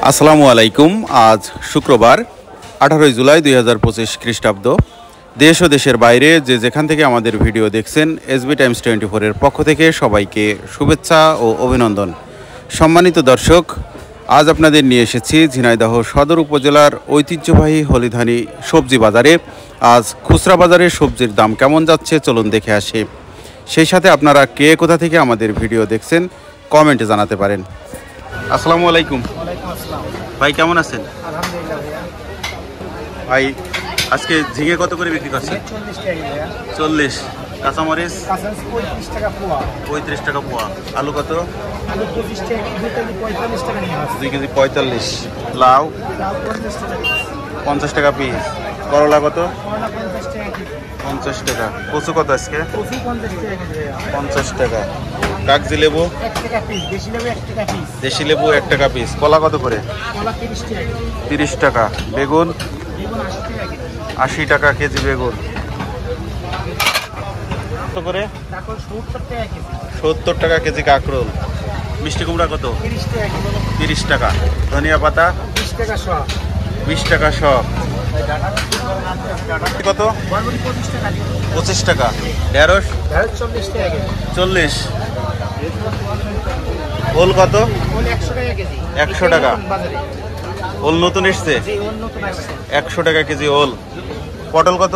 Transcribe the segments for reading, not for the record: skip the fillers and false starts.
আসসালামু আলাইকুম। আজ শুক্রবার 18 জুলাই 2025 খ্রিস্টাব্দ। দেশ ও দেশের বাইরে যে যেখান থেকে আমাদের ভিডিও দেখছেন এসবি টাইমস 24-এর পক্ষ থেকে সবাইকে শুভেচ্ছা ও অভিনন্দন। সম্মানিত দর্শক, আজ আপনাদের নিয়ে এসেছি ঝিনাইদহ সদর উপজেলার ঐতিহ্যবাহী হলিধানি সবজি বাজারে। আজ খুচরা বাজারে সবজির দাম কেমন যাচ্ছে চলুন দেখে আসি। সেই সাথে আপনারা কে কোথা থেকে আমাদের ভিডিও দেখছেন কমেন্টে জানাতে পারেন। আসসালামু আলাইকুম ভাই, কেমন আছেন? ভাই আজকে ঝিঙে কত করে বিক্রি করছেন? 40। কাঁচামরিচ 35 টাকা পোয়া। আলু কত? 2 কেজি 45। লাউ 50 টাকা পিস। করলা কত? 50 টাকা। কচু কত আজকে? 50 টাকা। কাগজি লেবু? দেশি লেবু 1 টাকা পিস। কলা কত করে? 30 টাকা। বেগুন 80 টাকা কেজি। বেগুন কত করে? 70 টাকা কেজি। কাঁকরোল। মিষ্টি কুমড়া কত? 30 টাকা। ধনিয়া পাতা 20 টাকা শ। কত? 25 টাকা। ঢেঁড়স 40। ওল কত? 100 টাকা। ওল নতুন এসছে 100 টাকা কেজি ওল। পটল কত?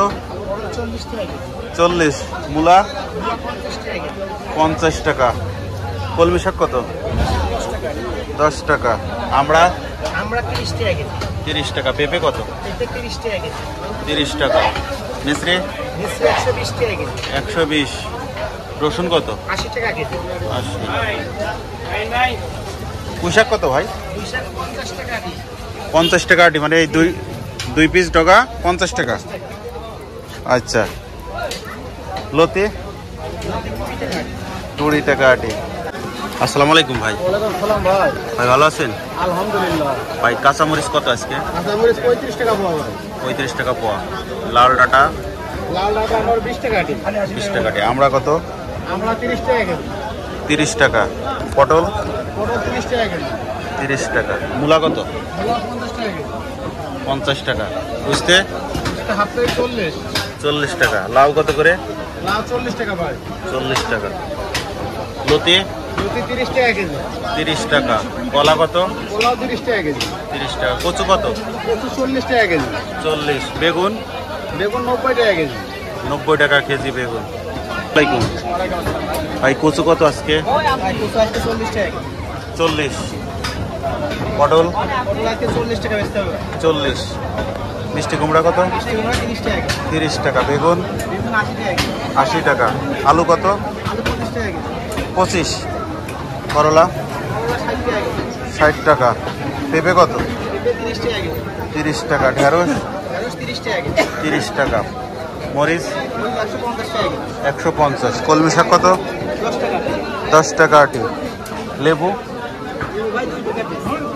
40। মূলা 50 টাকা। কলমি শাক কত? 10 টাকা। আমরা 30 টাকা। পেঁপে কত? 30 টাকা। মিশ্রি 120। রসুন কত? 80 টাকা কেজি। 80। পুঁই শাক কত ভাই? 50 টাকা আটি, মানে এই দুই পিস ডগা 50 টাকা। আচ্ছা। লতি 20 টাকা আটি। আসসালামু আলাইকুম ভাই। ভাই ভালো আছেন? আলহামদুলিল্লাহ। ভাই কাঁচামরিচ কত আজকে? 35 টাকা পোয়া ভাই। 35 টাকা পোয়া। লাল ডাটা? 20 টাকা আটি। 20 টাকা আটি। আমরা কত? আমরা 30 টাকা কেজি। 30 টাকা। পটল 30 টাকা কেজি। 30 টাকা। মূলা কত? 50 টাকা কেজি। 50 টাকা। বুঝতে হাফ প্লেট 40 টাকা। লাউ কত করে? লাউ 40 টাকা ভাই। 40 টাকা। লতি 30 টাকা কেজি। 30 টাকা। কলা কত? কলাও 30 টাকা কেজি। 30 টাকা। কচু কত? কচু 40 টাকা কেজি। 40। বেগুন 90 টাকা কেজি। 90 টাকা কেজি বেগুন। আসসালামাইকুম ভাই, কচু কত আজকে? কচু আজকে 40 টাকা কেজি। 40। পটল পটল আজকে 40 টাকা বেচতে হবে। 40। মিষ্টি কুমড়া কত? 30 টাকা কেজি। 30 টাকা। বেগুন 80 টাকা। আলু কত? আলু 25 টাকা কেজি। 25। করলা 60 টাকা। পেঁপে কত? 30 টাকা কেজি। 30 টাকা। ঢেঁড়স 30 টাকা কেজি। 30 টাকা। মরিচ 150 টাকা কেজি। 150। কলমি শাক কত? 10 টাকা আটি। লেবু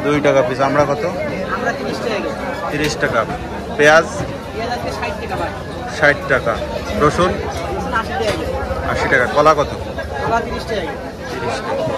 2 টাকা পিস। আমরা কত? আমরা 30 টাকা কেজি। 30 টাকা। পেঁয়াজ 60 টাকা ভাই। 60 টাকা। রসুন 80 টাকা কেজি। 80 টাকা। কলা কত? কলা 30 টাকা কেজি। 30 টাকা।